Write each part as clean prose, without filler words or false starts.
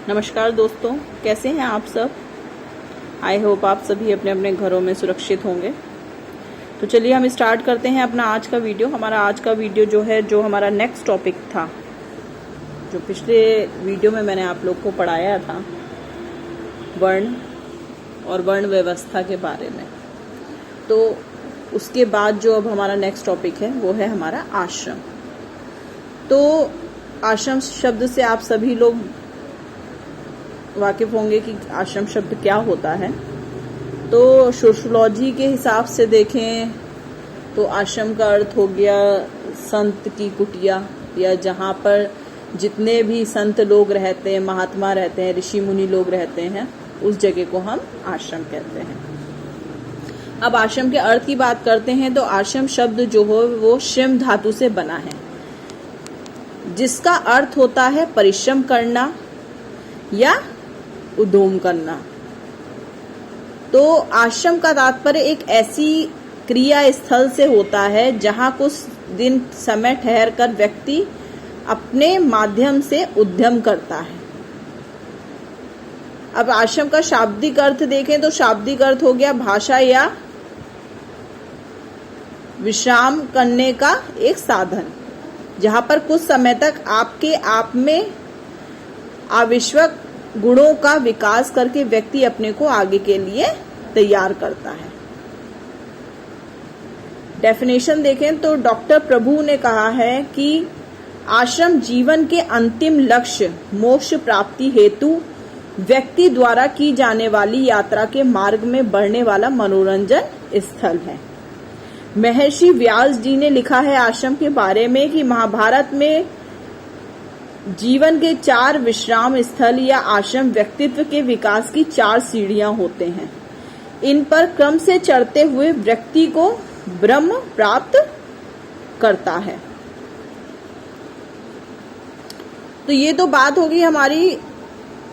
नमस्कार दोस्तों, कैसे हैं आप सब। आई होप आप सभी अपने अपने घरों में सुरक्षित होंगे। तो चलिए हम स्टार्ट करते हैं अपना आज का वीडियो। हमारा आज का वीडियो जो हमारा नेक्स्ट टॉपिक था, जो पिछले वीडियो में मैंने आप लोग को पढ़ाया था, वर्ण और वर्ण व्यवस्था के बारे में। तो उसके बाद जो अब हमारा नेक्स्ट टॉपिक है वो है हमारा आश्रम। तो आश्रम शब्द से आप सभी लोग वाकिफ होंगे कि आश्रम शब्द क्या होता है। तो सोशियोलॉजी के हिसाब से देखें तो आश्रम का अर्थ हो गया संत की कुटिया, या जहाँ पर जितने भी संत लोग रहते हैं, महात्मा रहते हैं, ऋषि मुनि लोग रहते हैं, उस जगह को हम आश्रम कहते हैं। अब आश्रम के अर्थ की बात करते हैं तो आश्रम शब्द जो हो वो श्रम धातु से बना है, जिसका अर्थ होता है परिश्रम करना या उद्यम करना। तो आश्रम का तात्पर्य एक ऐसी क्रिया स्थल से होता है जहां कुछ दिन समय ठहर कर व्यक्ति अपने माध्यम से उद्यम करता है। अब आश्रम का शाब्दिक अर्थ देखें तो शाब्दिक अर्थ हो गया भाषा या विश्राम करने का एक साधन, जहां पर कुछ समय तक आपके आप में आवश्यक गुणों का विकास करके व्यक्ति अपने को आगे के लिए तैयार करता है। डेफिनेशन देखें तो डॉक्टर प्रभु ने कहा है कि आश्रम जीवन के अंतिम लक्ष्य मोक्ष प्राप्ति हेतु व्यक्ति द्वारा की जाने वाली यात्रा के मार्ग में बढ़ने वाला मनोरंजन स्थल है। महर्षि व्यास जी ने लिखा है आश्रम के बारे में कि महाभारत में जीवन के 4 विश्राम स्थल या आश्रम व्यक्तित्व के विकास की 4 सीढ़ियां होते हैं। इन पर क्रम से चढ़ते हुए व्यक्ति को ब्रह्म प्राप्त करता है। तो ये तो बात होगी हमारी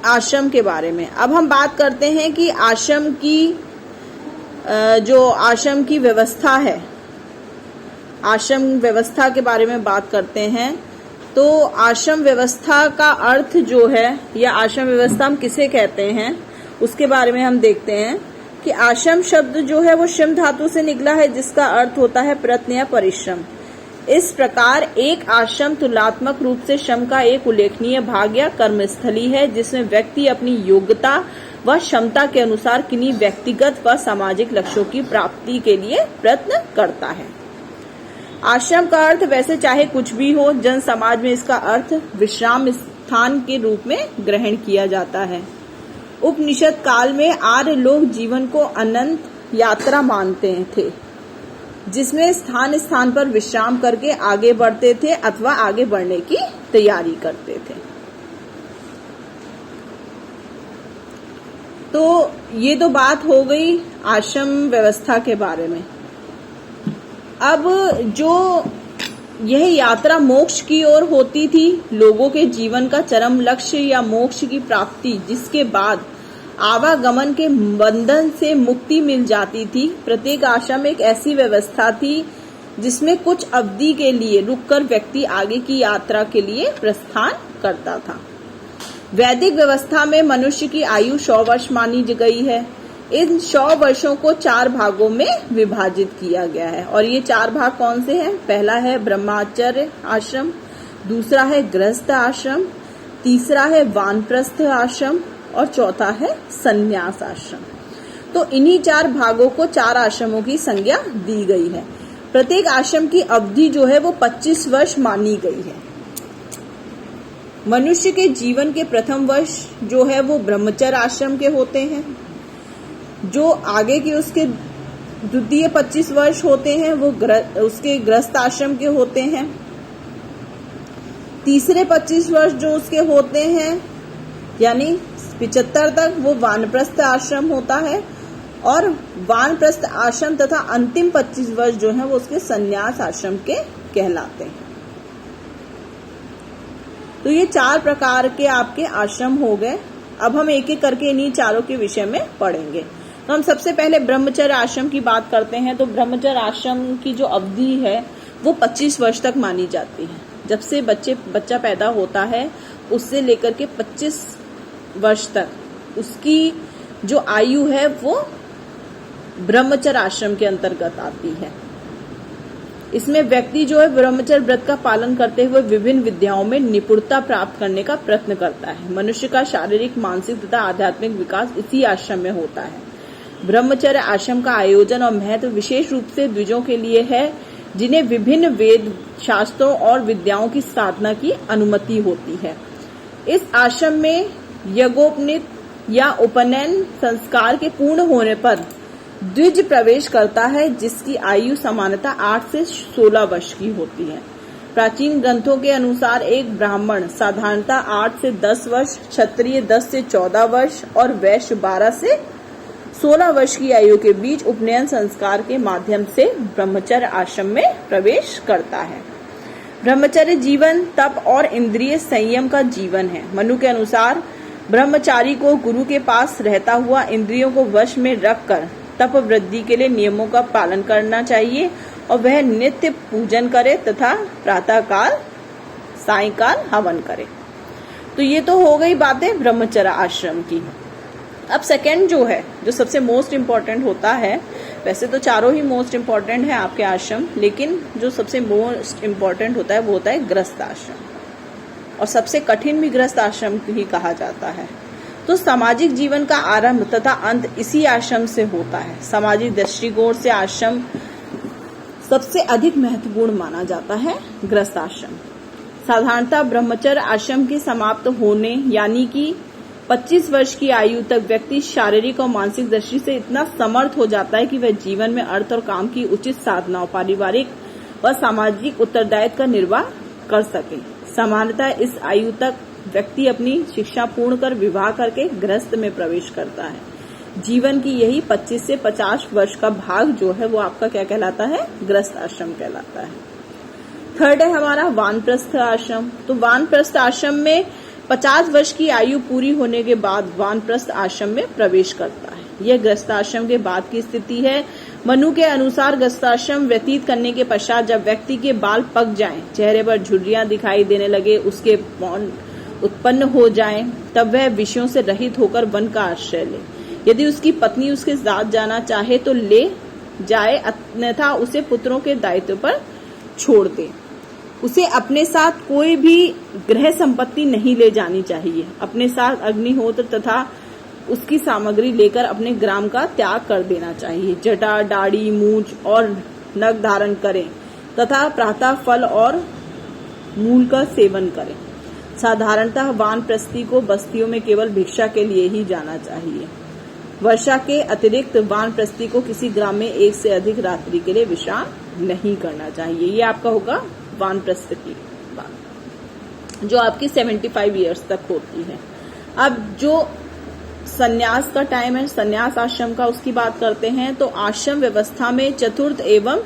आश्रम के बारे में। अब हम बात करते हैं कि आश्रम की व्यवस्था है, आश्रम व्यवस्था के बारे में बात करते हैं। तो आश्रम व्यवस्था का अर्थ जो है, या आश्रम व्यवस्था हम किसे कहते हैं, उसके बारे में हम देखते हैं कि आश्रम शब्द जो है वो श्रम धातु से निकला है, जिसका अर्थ होता है प्रयत्न या परिश्रम। इस प्रकार एक आश्रम तुलनात्मक रूप से श्रम का एक उल्लेखनीय भाग या कर्मस्थली है, जिसमें व्यक्ति अपनी योग्यता व क्षमता के अनुसार किन्हीं व्यक्तिगत व सामाजिक लक्ष्यों की प्राप्ति के लिए प्रयत्न करता है। आश्रम का अर्थ वैसे चाहे कुछ भी हो, जन समाज में इसका अर्थ विश्राम स्थान के रूप में ग्रहण किया जाता है। उपनिषद काल में आर्य लोग जीवन को अनंत यात्रा मानते थे, जिसमें स्थान स्थान पर विश्राम करके आगे बढ़ते थे अथवा आगे बढ़ने की तैयारी करते थे। तो ये तो बात हो गई आश्रम व्यवस्था के बारे में। अब जो यह यात्रा मोक्ष की ओर होती थी, लोगों के जीवन का चरम लक्ष्य या मोक्ष की प्राप्ति, जिसके बाद आवागमन के बंधन से मुक्ति मिल जाती थी। प्रत्येक आश्रम एक ऐसी व्यवस्था थी जिसमें कुछ अवधि के लिए रुककर व्यक्ति आगे की यात्रा के लिए प्रस्थान करता था। वैदिक व्यवस्था में मनुष्य की आयु 100 वर्ष मानी गई है। इन 100 वर्षों को 4 भागों में विभाजित किया गया है, और ये 4 भाग कौन से हैं? पहला है ब्रह्मचर्य आश्रम, दूसरा है गृहस्थ आश्रम, तीसरा है वानप्रस्थ आश्रम और चौथा है संन्यास आश्रम। तो इन्हीं 4 भागों को 4 आश्रमों की संज्ञा दी गई है। प्रत्येक आश्रम की अवधि जो है वो 25 वर्ष मानी गई है। मनुष्य के जीवन के प्रथम वर्ष जो है वो ब्रह्मचर्य आश्रम के होते हैं। जो आगे के उसके द्वितीय 25 वर्ष होते हैं वो उसके गृहस्थ आश्रम के होते हैं। तीसरे 25 वर्ष जो उसके होते हैं, यानी 75 तक, वो वानप्रस्थ आश्रम होता है, और वानप्रस्थ आश्रम तथा अंतिम 25 वर्ष जो है वो उसके संन्यास आश्रम के कहलाते हैं। तो ये 4 प्रकार के आपके आश्रम हो गए। अब हम एक एक करके इन्हीं चारों के विषय में पढ़ेंगे। तो हम सबसे पहले ब्रह्मचर्य आश्रम की बात करते हैं। तो ब्रह्मचर्य आश्रम की जो अवधि है वो 25 वर्ष तक मानी जाती है। जब से बच्चा पैदा होता है उससे लेकर के 25 वर्ष तक उसकी जो आयु है वो ब्रह्मचर्य आश्रम के अंतर्गत आती है। इसमें व्यक्ति जो है ब्रह्मचर्य व्रत का पालन करते हुए विभिन्न विद्याओं में निपुणता प्राप्त करने का प्रयत्न करता है। मनुष्य का शारीरिक, मानसिक तथा आध्यात्मिक विकास इसी आश्रम में होता है। ब्रह्मचर्य आश्रम का आयोजन और महत्व विशेष रूप से द्विजों के लिए है जिन्हें विभिन्न वेद, शास्त्रों और विद्याओं की साधना की अनुमति होती है। इस आश्रम में यज्ञोपवीत या उपनयन संस्कार के पूर्ण होने पर द्विज प्रवेश करता है जिसकी आयु सामान्यतः 8 से 16 वर्ष की होती है। प्राचीन ग्रंथों के अनुसार एक ब्राह्मण साधारणतः 8 से 10 वर्ष, क्षत्रिय 10 से 14 वर्ष और वैश्य 12 से 16 वर्ष की आयु के बीच उपनयन संस्कार के माध्यम से ब्रह्मचर्य आश्रम में प्रवेश करता है। ब्रह्मचर्य जीवन तप और इंद्रिय संयम का जीवन है। मनु के अनुसार ब्रह्मचारी को गुरु के पास रहता हुआ इंद्रियों को वश में रखकर तप वृद्धि के लिए नियमों का पालन करना चाहिए और वह नित्य पूजन करे तथा प्रातःकाल, सायंकाल हवन करे। तो ये तो हो गई बातें ब्रह्मचर्य आश्रम की। अब सेकंड जो है, जो सबसे मोस्ट इम्पोर्टेंट होता है, वैसे तो चारों ही मोस्ट इम्पोर्टेंट है आपके आश्रम, लेकिन जो सबसे मोस्ट इम्पोर्टेंट होता है वो होता है गृहस्थ आश्रम, और सबसे कठिन भी गृहस्थ आश्रम ही कहा जाता है। तो सामाजिक जीवन का आरंभ तथा अंत इसी आश्रम से होता है। सामाजिक दृष्टिकोण से आश्रम सबसे अधिक महत्वपूर्ण माना जाता है गृहस्थ आश्रम। साधारणतः ब्रह्मचर्य आश्रम के समाप्त होने यानी कि 25 वर्ष की आयु तक व्यक्ति शारीरिक और मानसिक दृष्टि से इतना समर्थ हो जाता है कि वह जीवन में अर्थ और काम की उचित साधनाओं, पारिवारिक व सामाजिक उत्तरदायित्व का निर्वाह कर सके। सामान्यतः इस आयु तक व्यक्ति अपनी शिक्षा पूर्ण कर विवाह करके गृहस्थ में प्रवेश करता है। जीवन की यही 25 से 50 वर्ष का भाग जो है वो आपका क्या कहलाता है? गृहस्थ आश्रम कहलाता है। थर्ड है हमारा वानप्रस्थ आश्रम। तो वानप्रस्थ आश्रम में 50 वर्ष की आयु पूरी होने के बाद वानप्रस्थ आश्रम में प्रवेश करता है। यह गृहस्थ आश्रम के बाद की स्थिति है। मनु के अनुसार गृहस्थाश्रम व्यतीत करने के पश्चात जब व्यक्ति के बाल पक जाएं, चेहरे पर झुर्रियां दिखाई देने लगे, उसके पौन उत्पन्न हो जाएं, तब वह विषयों से रहित होकर वन का आश्रय ले। यदि उसकी पत्नी उसके साथ जाना चाहे तो ले जाए, अन्यथा उसे पुत्रों के दायित्व पर छोड़ दे। उसे अपने साथ कोई भी गृह संपत्ति नहीं ले जानी चाहिए। अपने साथ अग्निहोत्र तथा उसकी सामग्री लेकर अपने ग्राम का त्याग कर देना चाहिए। जटा, दाढ़ी, मूंछ और नख धारण करें तथा प्रातः फल और मूल का सेवन करें। साधारणतः वानप्रस्थी को बस्तियों में केवल भिक्षा के लिए ही जाना चाहिए। वर्षा के अतिरिक्त वानप्रस्थी को किसी ग्राम में एक से अधिक रात्रि के लिए विश्राम नहीं करना चाहिए। ये आपका होगा वानप्रस्थ की बात, जो आपकी 75 ईयर्स तक होती है। अब जो संन्यास का टाइम है, संन्यास आश्रम का, उसकी बात करते हैं। तो आश्रम व्यवस्था में चतुर्थ एवं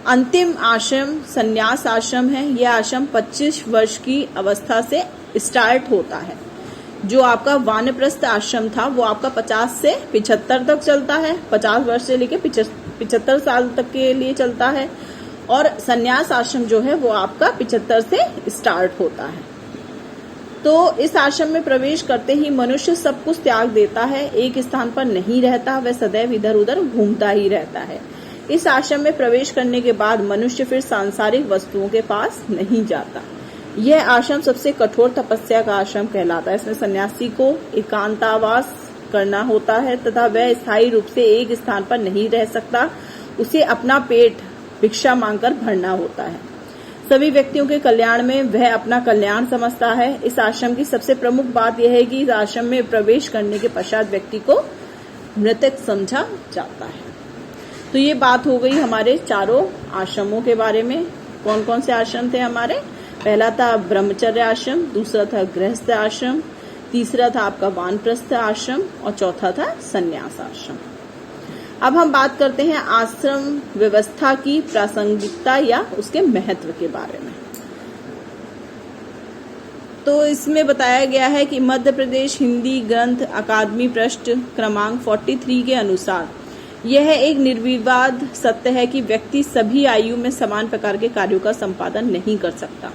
अंतिम आश्रम संन्यास आश्रम है। यह आश्रम 25 वर्ष की अवस्था से स्टार्ट होता है। जो आपका वानप्रस्थ आश्रम था वो आपका 50 से 75 तक चलता है, 50 वर्ष से लेकर 75 साल तक के लिए चलता है। और संन्यास आश्रम जो है वो आपका 75 से स्टार्ट होता है। तो इस आश्रम में प्रवेश करते ही मनुष्य सब कुछ त्याग देता है, एक स्थान पर नहीं रहता, वह सदैव इधर उधर घूमता ही रहता है। इस आश्रम में प्रवेश करने के बाद मनुष्य फिर सांसारिक वस्तुओं के पास नहीं जाता। यह आश्रम सबसे कठोर तपस्या का आश्रम कहलाता है। इसमें सन्यासी को एकांतवास करना होता है तथा वह स्थायी रूप से एक स्थान पर नहीं रह सकता। उसे अपना पेट भिक्षा मांगकर भरना होता है। सभी व्यक्तियों के कल्याण में वह अपना कल्याण समझता है। इस आश्रम की सबसे प्रमुख बात यह है कि इस आश्रम में प्रवेश करने के पश्चात व्यक्ति को मृतक समझा जाता है। तो ये बात हो गई हमारे चारों आश्रमों के बारे में। कौन कौन से आश्रम थे हमारे? पहला था ब्रह्मचर्य आश्रम, दूसरा था गृहस्थ आश्रम, तीसरा था आपका वानप्रस्थ आश्रम और चौथा था संन्यास आश्रम। अब हम बात करते हैं आश्रम व्यवस्था की प्रासंगिकता या उसके महत्व के बारे में। तो इसमें बताया गया है कि मध्य प्रदेश हिंदी ग्रंथ अकादमी पृष्ठ क्रमांक 43 के अनुसार यह एक निर्विवाद सत्य है कि व्यक्ति सभी आयु में समान प्रकार के कार्यों का संपादन नहीं कर सकता।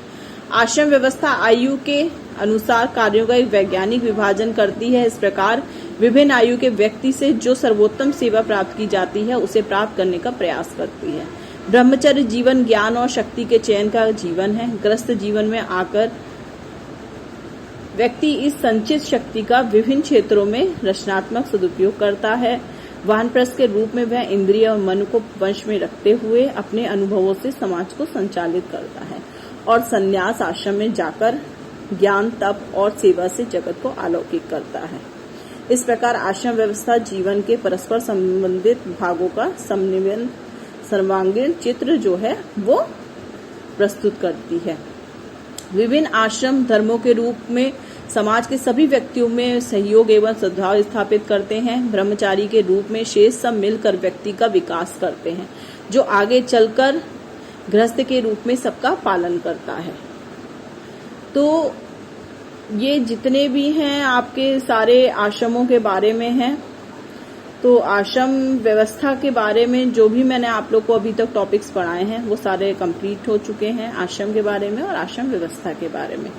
आश्रम व्यवस्था आयु के अनुसार कार्यों का एक वैज्ञानिक विभाजन करती है। इस प्रकार विभिन्न आयु के व्यक्ति से जो सर्वोत्तम सेवा प्राप्त की जाती है उसे प्राप्त करने का प्रयास करती है। ब्रह्मचर्य जीवन ज्ञान और शक्ति के चयन का जीवन है। ग्रस्त जीवन में आकर व्यक्ति इस संचित शक्ति का विभिन्न क्षेत्रों में रचनात्मक सदुपयोग करता है। वानप्रस्थ के रूप में वह इंद्रिय और मन को वश में रखते हुए अपने अनुभवों से समाज को संचालित करता है और संन्यास आश्रम में जाकर ज्ञान, तप और सेवा से जगत को अलौकिक करता है। इस प्रकार आश्रम व्यवस्था जीवन के परस्पर संबंधित भागों का समन्वय सर्वांगीण चित्र जो है वो प्रस्तुत करती है। विभिन्न आश्रम धर्मों के रूप में समाज के सभी व्यक्तियों में सहयोग एवं सद्भाव स्थापित करते हैं। ब्रह्मचारी के रूप में शेष सब मिलकर व्यक्ति का विकास करते हैं, जो आगे चलकर गृहस्थ के रूप में सबका पालन करता है। तो ये जितने भी हैं आपके सारे आश्रमों के बारे में हैं। तो आश्रम व्यवस्था के बारे में जो भी मैंने आप लोग को अभी तक टॉपिक्स पढ़ाए हैं वो सारे कंप्लीट हो चुके हैं आश्रम के बारे में और आश्रम व्यवस्था के बारे में।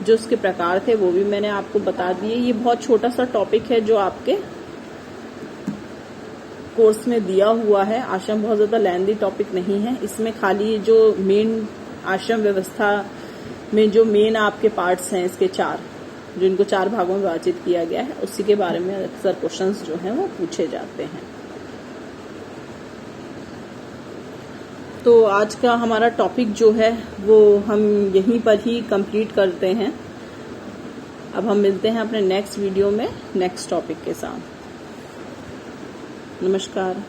जो उसके प्रकार थे वो भी मैंने आपको बता दिए। ये बहुत छोटा सा टॉपिक है जो आपके कोर्स में दिया हुआ है। आश्रम बहुत ज्यादा लेंथी टॉपिक नहीं है। इसमें खाली जो मेन आश्रम व्यवस्था में जो मेन आपके पार्ट्स हैं इसके 4, जो इनको 4 भागों में विभाजित किया गया है, उसी के बारे में अक्सर क्वेश्चंस जो हैं वो पूछे जाते हैं। तो आज का हमारा टॉपिक जो है वो हम यहीं पर ही कंप्लीट करते हैं। अब हम मिलते हैं अपने नेक्स्ट वीडियो में नेक्स्ट टॉपिक के साथ। नमस्कार।